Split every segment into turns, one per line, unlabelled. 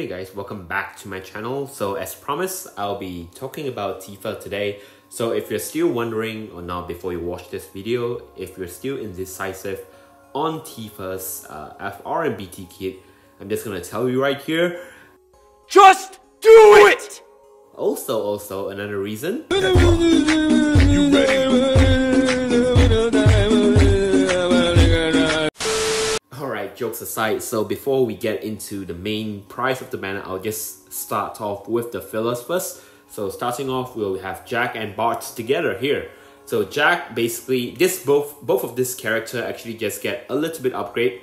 Hey guys, welcome back to my channel. So as promised, I'll be talking about Tifa today. So if you're still wondering, or now before you watch this video, if you're still indecisive on Tifa's FRBT kit, I'm just gonna tell you right here, just do it! Also, another reason. You ready? Alright, jokes aside, so before we get into the main price of the banner, I'll just start off with the fillers first. So starting off, we'll have Jack and Bartz together here. So Jack, basically, both of this character actually just get a little bit upgrade,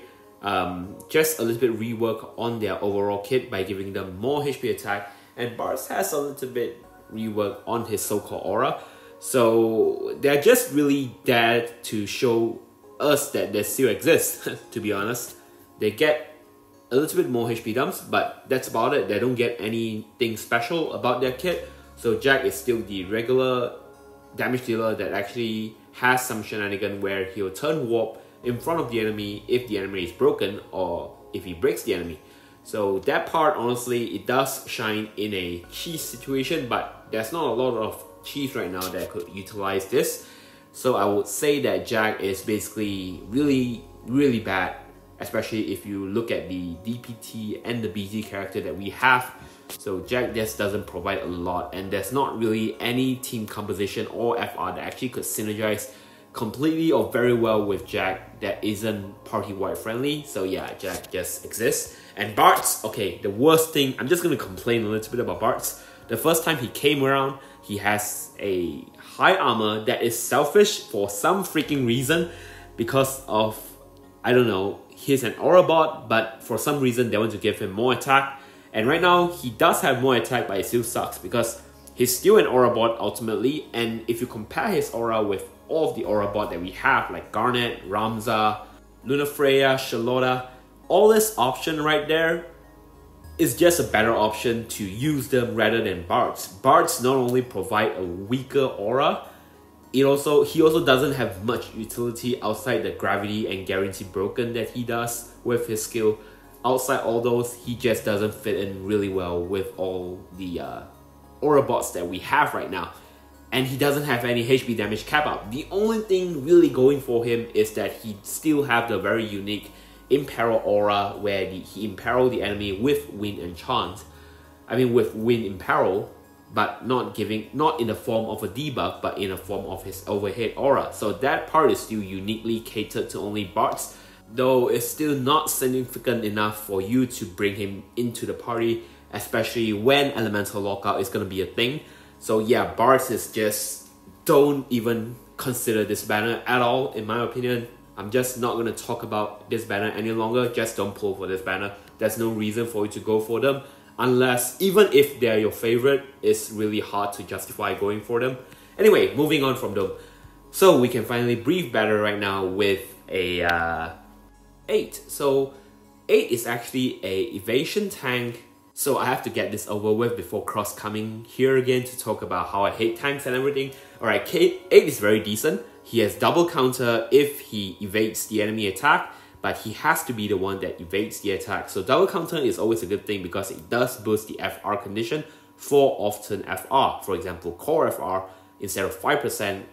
just a little bit rework on their overall kit by giving them more HP attack, and Bartz has a little bit rework on his so-called aura. So they're just really there to show us that they still exist. To be honest, they get a little bit more HP dumps, but that's about it. They don't get anything special about their kit. So Jack is still the regular damage dealer that actually has some shenanigan where he'll turn warp in front of the enemy if the enemy is broken or if he breaks the enemy. So that part, honestly, it does shine in a cheese situation, but there's not a lot of cheese right now that could utilize this. So I would say that Jack is basically really bad, especially if you look at the DPT and the BG character that we have. So Jack just doesn't provide a lot, and there's not really any team composition or FR that actually could synergize completely or very well with Jack that isn't party-wide friendly. So yeah, Jack just exists. And Bartz, okay, the worst thing, I'm just gonna complain a little bit about Bartz. The first time he came around, he has a high armor that is selfish for some freaking reason because of, I don't know, he's an aura bot, but for some reason they want to give him more attack. And right now he does have more attack, but it still sucks because he's still an aura bot ultimately. And if you compare his aura with all of the aura bot that we have, like Garnet, Ramza, Lunafreya, Charlotta, all this option right there is just a better option to use them rather than Bartz. Bartz not only provide a weaker aura, he also doesn't have much utility outside the gravity and guarantee broken that he does with his skill. Outside all those, he just doesn't fit in really well with all the aura bots that we have right now. And he doesn't have any HP damage cap up. The only thing really going for him is that he still have the very unique Imperil aura where he imperil the enemy with Wind Enchant. I mean with Wind Imperil, but not in the form of a debuff, but in the form of his overhead aura. So that part is still uniquely catered to only Bartz, though it's still not significant enough for you to bring him into the party, especially when Elemental Lockout is going to be a thing. So yeah, Bartz is just, don't even consider this banner at all, in my opinion. I'm just not going to talk about this banner any longer. Just don't pull for this banner. There's no reason for you to go for them. Unless, even if they're your favorite, it's really hard to justify going for them. Anyway, moving on from them. So we can finally breathe better right now with a 8. So 8 is actually a evasion tank. So I have to get this over with before Cross coming here again to talk about how I hate tanks and everything. Alright, 8 is very decent. He has double counter if he evades the enemy attack, but he has to be the one that evades the attack. So double counter is always a good thing because it does boost the FR condition for often FR. For example, core FR, instead of 5%,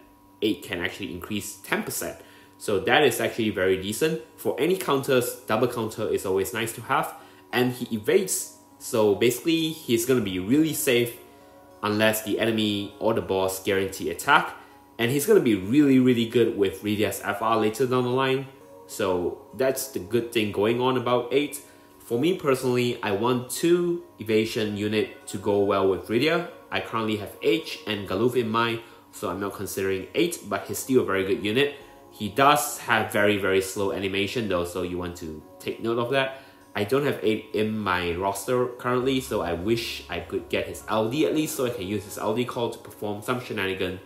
8 can actually increase 10%. So that is actually very decent. For any counters, double counter is always nice to have. And he evades, so basically he's going to be really safe unless the enemy or the boss guarantee attack. And he's going to be really good with Rydia's FR later down the line. So that's the good thing going on about 8. For me personally, I want 2 evasion unit to go well with Rydia. I currently have H and Galuf in mind, so I'm not considering 8, but he's still a very good unit. He does have very slow animation though, so you want to take note of that. I don't have 8 in my roster currently, so I wish I could get his LD at least so I can use his LD call to perform some shenanigan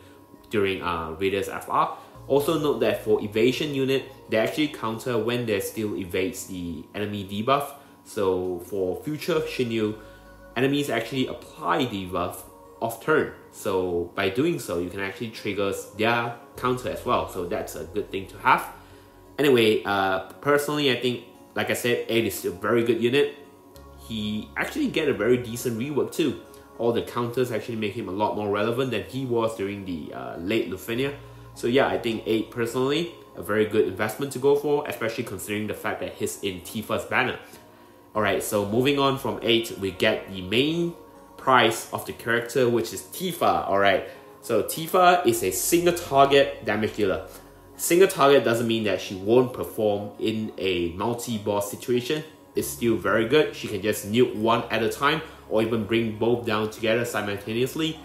during Rydia's FR. Also note that for evasion unit, they actually counter when they still evades the enemy debuff. So for future Shinyu, enemies actually apply debuff off turn. So by doing so, you can actually trigger their counter as well. So that's a good thing to have. Anyway, personally, I think, like I said, 8 is still a very good unit. he actually get a very decent rework too. All the counters actually make him a lot more relevant than he was during the late Lufenia. So yeah, I think 8 personally, a very good investment to go for, especially considering the fact that he's in Tifa's banner. Alright, so moving on from 8, we get the main price of the character, which is Tifa. Alright, so Tifa is a single target damage dealer. Single target doesn't mean that she won't perform in a multi-boss situation. It's still very good. She can just nuke one at a time or even bring both down together simultaneously.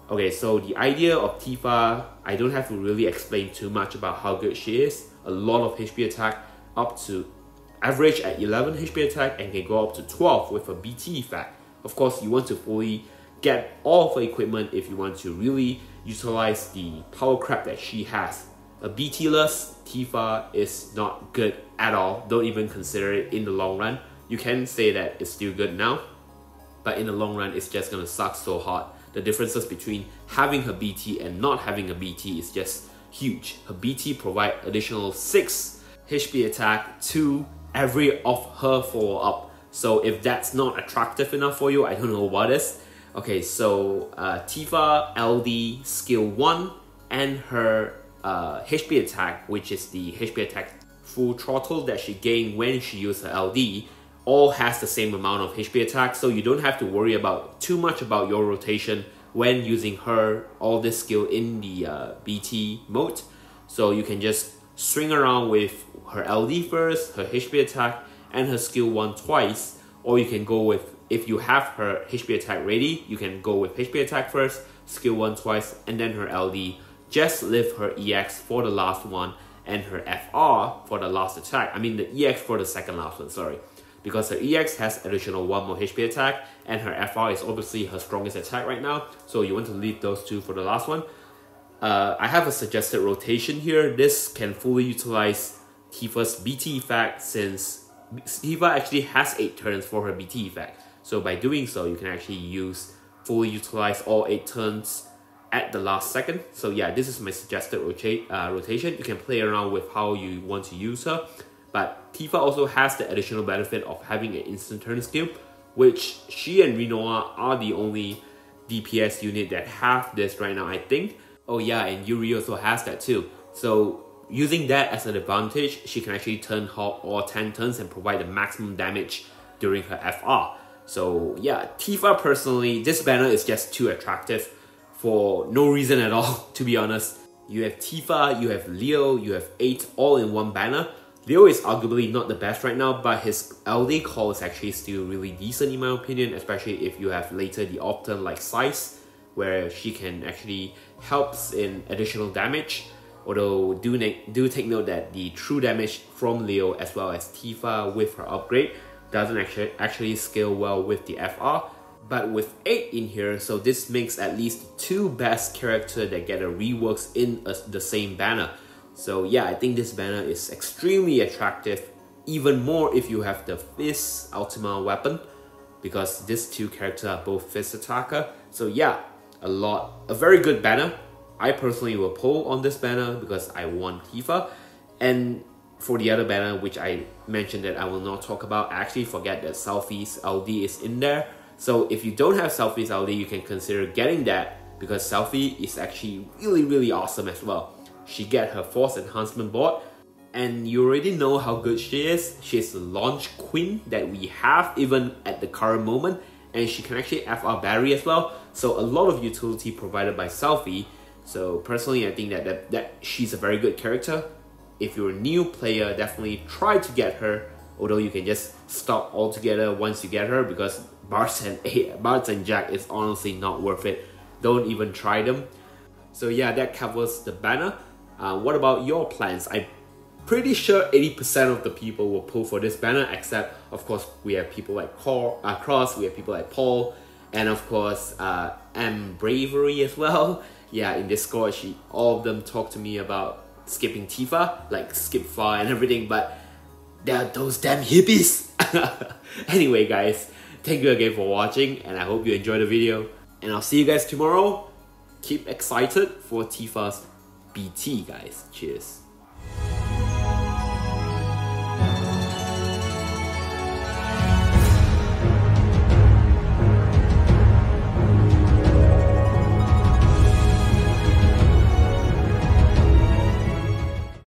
Okay, so the idea of Tifa, I don't have to really explain too much about how good she is. A lot of HP attack, up to average at 11 HP attack, and can go up to 12 with a BT effect. Of course, you want to fully get all of her equipment if you want to really utilize the power crap that she has. A BT-less Tifa is not good at all. Don't even consider it in the long run. You can say that it's still good now, but in the long run, it's just gonna suck so hard. The differences between having her BT and not having a BT is just huge. Her BT provide additional 6 HP attack to every of her follow-up. So if that's not attractive enough for you, I don't know what is. Okay, so Tifa LD skill 1 and her HP attack, which is the HP attack full throttle that she gained when she used her LD, all has the same amount of HP attack, so you don't have to worry about too much about your rotation when using her all this skill in the BT mode. So you can just swing around with her LD first, her HP attack, and her skill 1 twice, or you can go with, if you have her HP attack ready, you can go with HP attack first, skill 1 twice, and then her LD. Just leave her EX for the last one and her FR for the last attack. I mean the EX for the second last one, sorry. Because her EX has additional 1 more HP attack and her FR is obviously her strongest attack right now. So you want to leave those two for the last one. I have a suggested rotation here. This can fully utilize Tifa's BT effect since Tifa actually has 8 turns for her BT effect. So by doing so, you can actually fully utilize all 8 turns at the last second. So yeah, this is my suggested rotation. You can play around with how you want to use her. But Tifa also has the additional benefit of having an instant turn skill, which she and Rinoa are the only DPS unit that have this right now, I think. Oh yeah, and Yuri also has that too. So using that as an advantage, she can actually turn all 10 turns and provide the maximum damage during her FR. So yeah, Tifa personally, this banner is just too attractive for no reason at all, to be honest. You have Tifa, you have Leo, you have 8 all in one banner. Leo is arguably not the best right now, but his LD call is actually still really decent in my opinion, especially if you have later the off-turn like Size, where she can actually helps in additional damage. Although do take note that the true damage from Leo as well as Tifa with her upgrade doesn't actually scale well with the FR. But with 8 in here, so this makes at least 2 best characters that get a reworks in the same banner. So yeah, I think this banner is extremely attractive, even more if you have the Fist Ultima weapon, because these 2 characters are both Fist attacker. So yeah, a very good banner. I personally will pull on this banner because I want Tifa. And for the other banner, which I mentioned that I will not talk about, I actually forget that Selfie's LD is in there. So if you don't have Selfie's LD, you can consider getting that, because Selfie is actually really awesome as well. She get her Force Enhancement board, and you already know how good she is. She's the launch queen that we have even at the current moment, and she can actually FR Baaaly as well. So a lot of utility provided by Selfie. So personally, I think that she's a very good character. If you're a new player, definitely try to get her, although you can just stop altogether once you get her, because Bartz and Jack is honestly not worth it. Don't even try them. So yeah, that covers the banner. What about your plans? I'm pretty sure 80% of the people will pull for this banner, except of course we have people like Cross, we have people like Paul, and of course M Bravery as well. Yeah, in Discord, all of them talk to me about skipping Tifa, like skip far and everything, but they're those damn hippies. Anyway guys, thank you again for watching, and I hope you enjoyed the video, and I'll see you guys tomorrow. Keep excited for Tifa's BT guys. Cheers.